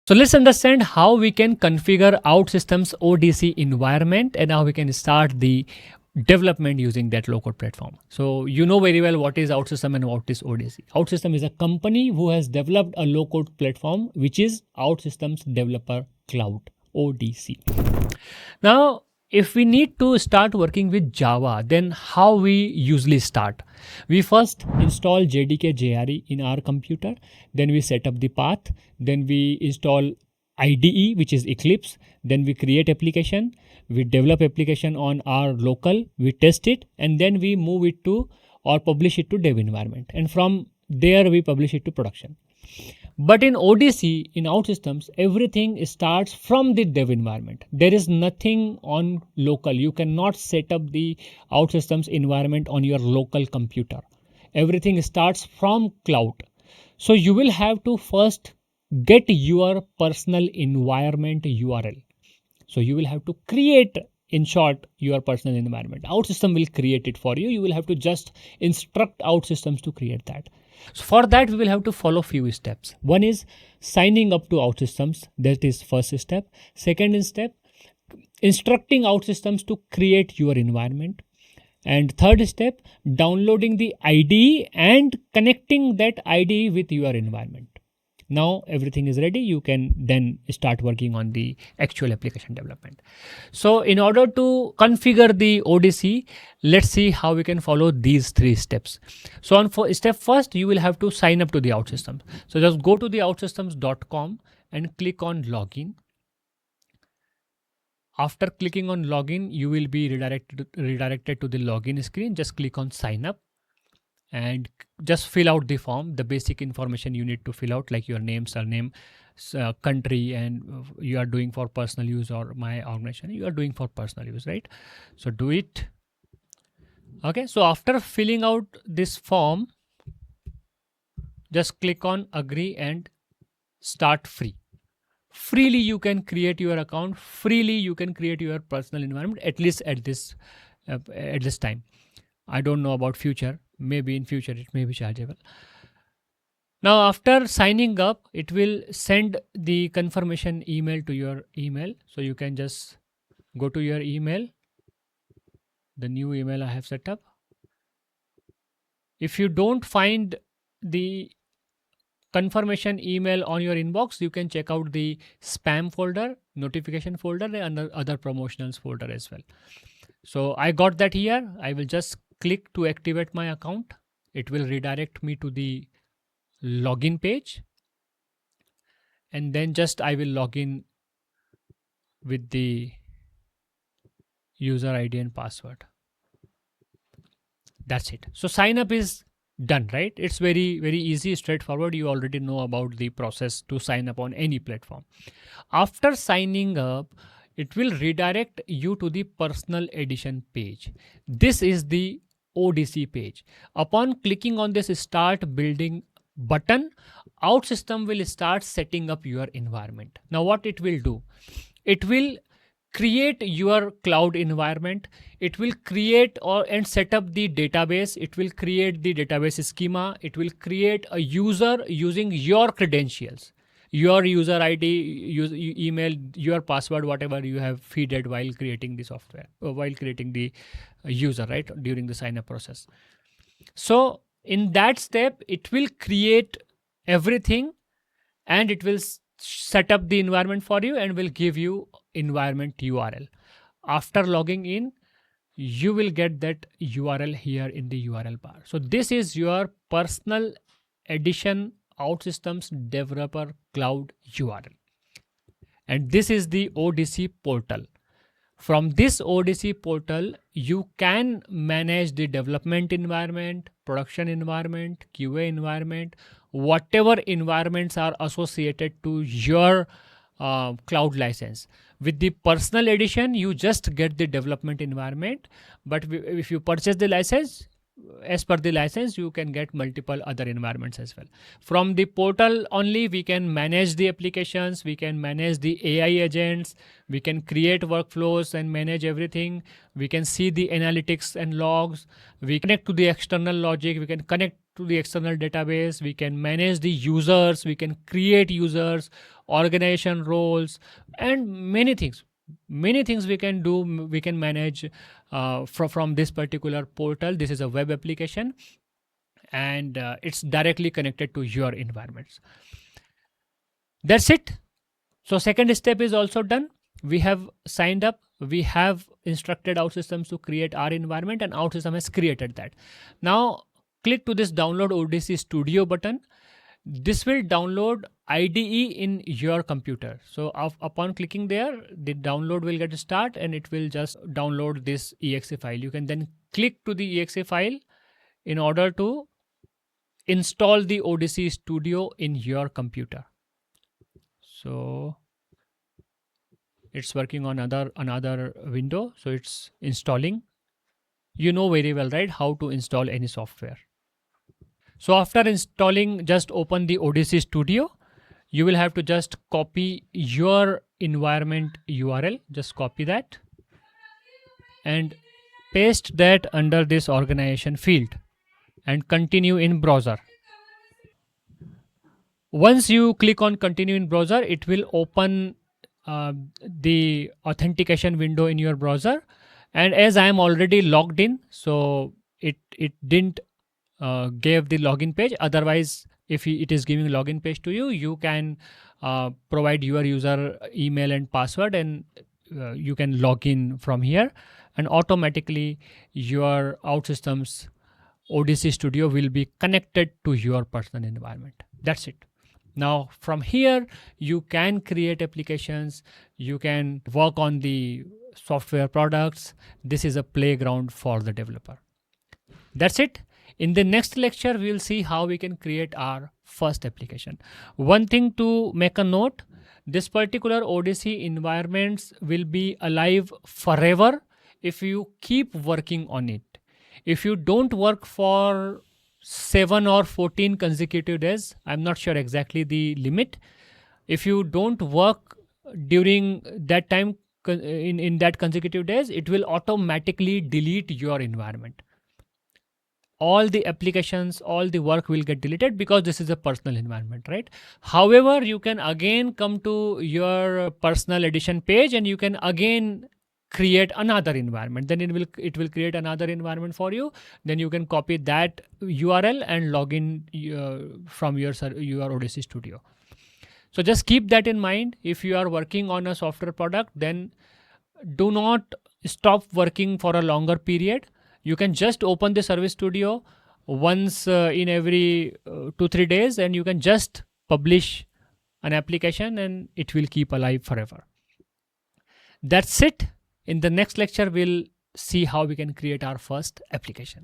So let's understand how we can configure OutSystems ODC environment and how we can start the development using that low-code platform. So you know very well what is OutSystem and what is ODC. OutSystem is a company who has developed a low-code platform which is OutSystems Developer Cloud, ODC. Now, if we need to start working with Java, then how we usually start? We first install JDK JRE in our computer, then we set up the path, then we install IDE, which is Eclipse, then we create application, we develop application on our local, we test it, and then we move it to or publish it to dev environment. And from there we publish it to production. But in ODC, in OutSystems, everything starts from the dev environment. There is nothing on local. You cannot set up the OutSystems environment on your local computer. Everything starts from cloud. So you will have to first get your personal environment URL. So you will have to create, in short, your personal environment. OutSystem will create it for you. You will have to just instruct OutSystems to create that. So for that, we will have to follow few steps. One is signing up to OutSystems. That is first step. Second step, instructing OutSystems to create your environment. And third step, downloading the IDE and connecting that IDE with your environment. Now everything is ready. You can then start working on the actual application development. So in order to configure the ODC, let's see how we can follow these three steps. So on step first, you will have to sign up to the OutSystems. So just go to the outsystems.com and click on login. After clicking on login, you will be redirected to the login screen. Just click on sign up. And just fill out the form, the basic information you need to fill out, like your name, surname, country, and you are doing for personal use, or my organization, you are doing for personal use, right? So do it. Okay, so after filling out this form, just click on agree and start free. Freely you can create your account, freely you can create your personal environment, at least at this time. I don't know about future. Maybe in future it may be chargeable. Now after signing up, it will send the confirmation email to your email. So you can just go to your email, the new email I have set up. If you don't find the confirmation email on your inbox, you can check out the spam folder, notification folder, and other promotionals folder as well. So I got that here. I will just click to activate my account. It will redirect me to the login page. And then just I will log in with the user ID and password. That's it. So sign up is done, right? It's very, very easy, straightforward. You already know about the process to sign up on any platform. After signing up, it will redirect you to the personal edition page. This is the ODC page. Upon clicking on this start building button, OutSystem will start setting up your environment. Now what it will do? It will create your cloud environment. It will create and set up the database. It will create the database schema. It will create a user using your credentials, your user ID, email, your password, whatever you have feeded while creating the software, or while creating the user, right, during the sign up process. So in that step, it will create everything and it will set up the environment for you and will give you environment URL. After logging in, you will get that URL here in the URL bar. So this is your personal edition OutSystems Developer Cloud URL. And this is the ODC portal. From this ODC portal, you can manage the development environment, production environment, QA environment, whatever environments are associated to your cloud license. With the personal edition, you just get the development environment. But if you purchase the license, as per the license, you can get multiple other environments as well. From the portal only, we can manage the applications, we can manage the AI agents, we can create workflows and manage everything. We can see the analytics and logs. We connect to the external logic. We can connect to the external database, we can manage the users, we can create users, organization roles, and many things. Many things we can do, we can manage from this particular portal. This is a web application, and it's directly connected to your environments. That's it. So second step is also done. We have signed up, we have instructed OutSystems to create our environment, and OutSystems has created that. Now click to this download ODC Studio button. This will download IDE in your computer. So upon clicking there, the download will get start, and it will just download this exe file. You can then click to the exe file in order to install the ODC Studio in your computer. So it's working on another window, so it's installing. You know very well, right, how to install any software. So after installing, just open the ODC Studio. You will have to just copy your environment URL. Just copy that and paste that under this organization field and continue in browser. Once you click on continue in browser, it will open the authentication window in your browser. And as I am already logged in, so it didn't gave the login page. Otherwise, if it is giving login page to you, you can provide your user email and password, and you can log in from here, and automatically your OutSystems ODC Studio will be connected to your personal environment. That's it. Now from here, you can create applications, you can work on the software products. This is a playground for the developer. That's it. In the next lecture, we will see how we can create our first application. One thing to make a note, this particular ODC environments will be alive forever if you keep working on it. If you don't work for 7 or 14 consecutive days, I'm not sure exactly the limit. If you don't work during that time in that consecutive days, it will automatically delete your environment. All the applications, all the work will get deleted because this is a personal environment, right? However, you can again come to your personal edition page and you can again create another environment. Then it will create another environment for you. Then you can copy that URL and log in from your ODC Studio. So just keep that in mind. If you are working on a software product, then do not stop working for a longer period. You can just open the Service Studio once in every 2-3 days, and you can just publish an application and it will keep alive forever. That's it. In the next lecture, we'll see how we can create our first application.